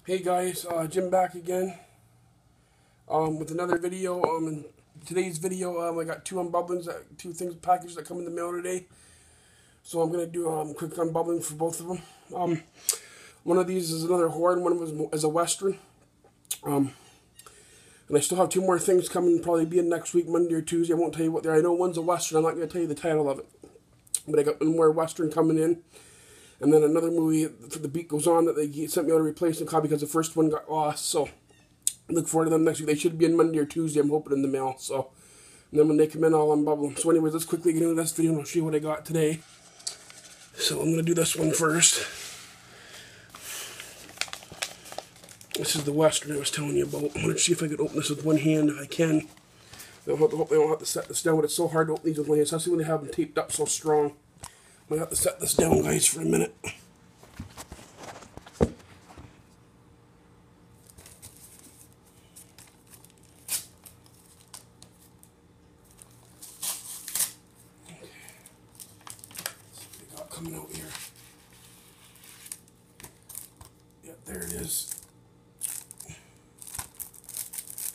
Hey guys, Jim back again with another video. In today's video, I got two unbubblings, packages that come in the mail today. So I'm gonna do quick unbubbling for both of them. One of these is another horror, and one of them is a western. And I still have two more things coming, probably being next week, Monday or Tuesday. I won't tell you what they are. I know one's a western. I'm not gonna tell you the title of it, but I got one more western coming in. And then another movie, for The Beat Goes On, that they sent me out a replacement copy because the first one got lost. So I look forward to them next week. They should be in Monday or Tuesday, I'm hoping, in the mail. So, and then when they come in, I'll unbubble them. So anyways, let's quickly get into this video and I'll show you what I got today. So I'm going to do this one first. This is the western I was telling you about. I'm going to see if I can open this with one hand if I can. I hope I don't have to set this down, but it's so hard to open these with one hand, especially when they have them taped up so strong. I'm going to have to set this down, guys, for a minute. Coming out here. Yeah, there it is.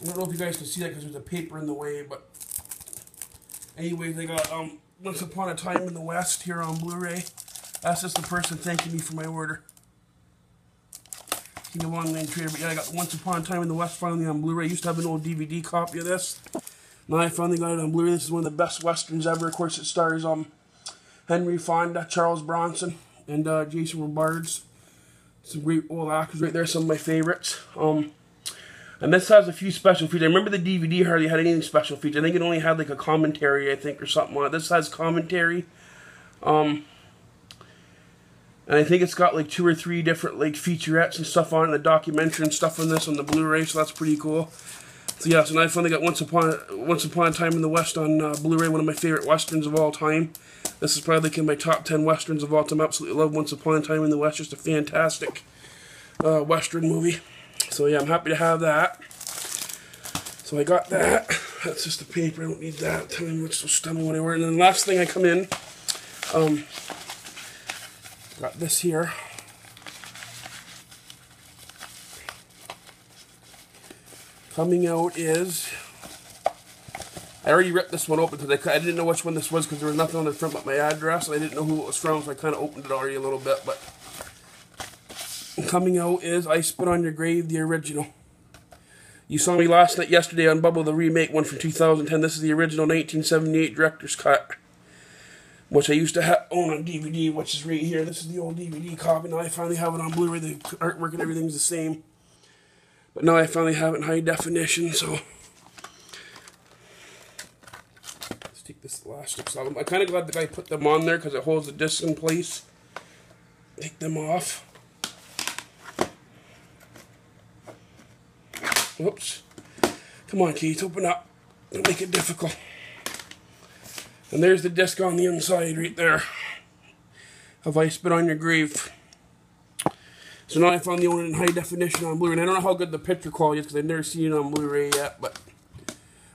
I don't know if you guys can see that because there's a paper in the way, but anyways, they got Once Upon a Time in the West here on Blu-ray. That's just the person thanking me for my order. King of Online Trader, but yeah, I got Once Upon a Time in the West finally on Blu-ray. I used to have an old DVD copy of this. Now I finally got it on Blu-ray. This is one of the best westerns ever. Of course, it stars Henry Fonda, Charles Bronson, and Jason Robards. Some great old actors right there, some of my favorites. And this has a few special features. I remember the DVD hardly had any special features. I think it only had like a commentary, I think, or something on it. This has commentary. And I think it's got like 2 or 3 different like featurettes and stuff on it, the documentary and stuff on this on the Blu-ray, so that's pretty cool. So yeah, so now I finally got Once Upon a Time in the West on Blu-ray, one of my favorite westerns of all time. This is probably like in my top 10 westerns of all time. I absolutely love Once Upon a Time in the West. Just a fantastic western movie. So yeah, I'm happy to have that. So I got that. That's just the paper. I don't need that. Tell me what's so stunning what I ordered. And then the last thing I come in, got this here. Coming out is, I already ripped this one open because I didn't know which one this was because there was nothing on the front but my address, and I didn't know who it was from, so I kind of opened it already a little bit. But coming out is I Spit on Your Grave, the original. You saw me yesterday on Bubble, the remake one from 2010. This is the original 1978 director's cut, which I used to own on DVD, which is right here. This is the old DVD copy. Now I finally have it on Blu-ray. The artwork and everything's the same. But now I finally have it in high definition, so let's take this elastic off. I'm kind of glad the guy put them on there because it holds the disc in place. Take them off. Whoops. Come on, Keith, open up. Don't make it difficult. And there's the disc on the inside right there of I Spit on Your Grave. So now I finally own it in high definition on Blu-ray. And I don't know how good the picture quality is because I've never seen it on Blu-ray yet, but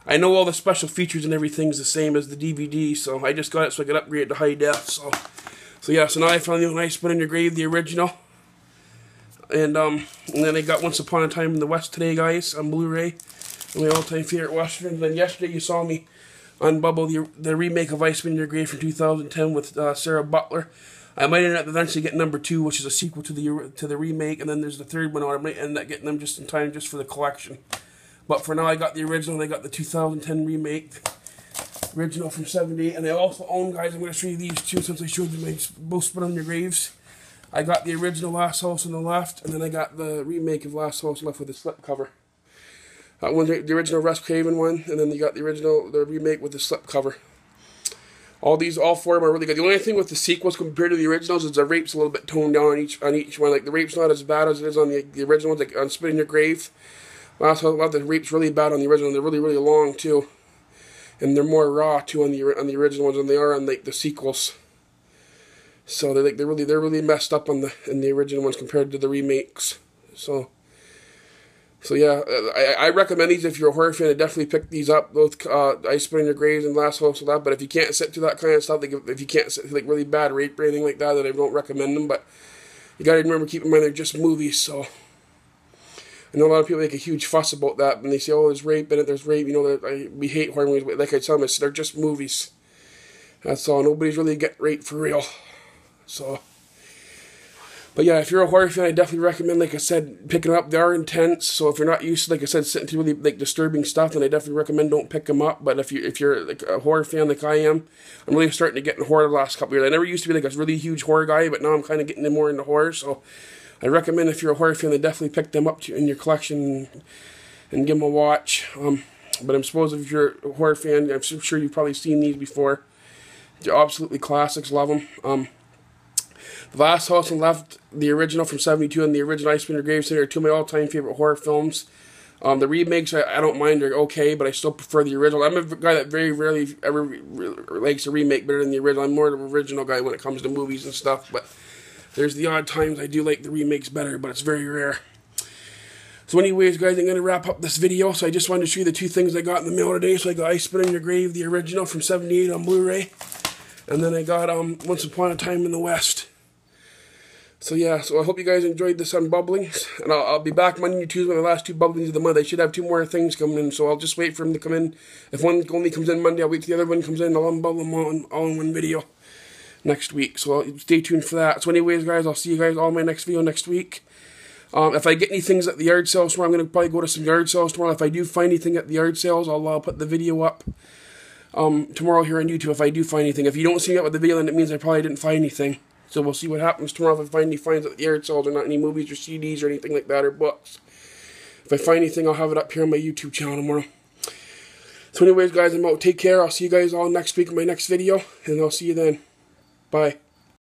I know all the special features and everything's the same as the DVD, so I just got it so I could upgrade it to high def. So yeah, so now I finally own I Spit on Your Grave, the original. And then I got Once Upon a Time in the West today, guys, on Blu-ray. My all-time favorite western. And then yesterday you saw me on Bubble, the remake of I Spit on Your Grave from 2010 with Sarah Butler. I might end up eventually getting number 2, which is a sequel to the remake, and then there's the third one, or I might end up getting them just in time just for the collection. But for now, I got the original, and I got the 2010 remake, original from 78, and I also own, guys, I'm going to show you these two since I showed you my both Spit on Your Graves. I got the original Last House on the left, and then I got the remake of Last House left with the slipcover. That one's the original Wes Craven one, and then you got the remake with the slipcover. All 4 of them are really good. The only thing with the sequels compared to the originals is the rape's a little bit toned down on each one. Like the rape's not as bad as it is on the original ones, like on Spit on Your Grave. Last House, the rape's really bad on the original. They're really, really long too, and they're more raw too on the original ones than they are on like the sequels. So they're really messed up in the original ones compared to the remakes. So yeah, I recommend these if you're a horror fan. To definitely pick these up, both I Spit on Your Graves and Last House of that. But if you can't sit through that kind of stuff, like if you can't sit through like really bad rape or anything like that, then I don't recommend them. But you gotta remember, keep in mind they're just movies. So I know a lot of people make a huge fuss about that, and they say, oh, there's rape in it, there's rape, you know, we hate horror movies, but like I tell them, they're just movies. That's all. Nobody's really getting raped for real. So, but yeah, if you're a horror fan, I definitely recommend, like I said, picking them up. They are intense, so if you're not used to, like I said, sitting through really like disturbing stuff, then I definitely recommend don't pick them up. But if you're like a horror fan like I am, I'm really starting to get into horror the last couple of years. I never used to be like a really huge horror guy, but now I'm kind of getting more into horror. So I recommend if you're a horror fan, then definitely pick them up in your collection and give them a watch. But I'm supposed if you're a horror fan, I'm sure you've probably seen these before. They're absolutely classics. Love them. The Last House on the Left, the original from '72, and the original Ice Winter Grave Singer are two of my all-time favorite horror films. The remakes, I don't mind. They're okay, but I still prefer the original. I'm a guy that very rarely ever likes a remake better than the original. I'm more of an original guy when it comes to movies and stuff, but there's the odd times I do like the remakes better, but it's very rare. So anyways, guys, I'm going to wrap up this video. So I just wanted to show you the two things I got in the mail today. So I got Ice Spit on Your Grave, the original from '78 on Blu-ray. And then I got Once Upon a Time in the West. So yeah, so I hope you guys enjoyed this unbubblings, and I'll be back Monday and Tuesday on the last two bubblings of the month. I should have two more things coming in, so I'll just wait for them to come in. If one only comes in Monday, I'll wait till the other one comes in, and I'll unbubble them all in one video next week. So stay tuned for that. So anyways, guys, I'll see you guys all in my next video next week. If I get any things at the yard sales tomorrow, I'm going to probably go to some yard sales tomorrow. If I do find anything at the yard sales, I'll put the video up tomorrow here on YouTube if I do find anything. If you don't see me up with the video, then it means I probably didn't find anything. So we'll see what happens tomorrow if I find any finds at the yard sales or not, any movies or CDs or anything like that or books. If I find anything, I'll have it up here on my YouTube channel tomorrow. So anyways, guys, I'm out. Take care. I'll see you guys all next week in my next video, and I'll see you then. Bye.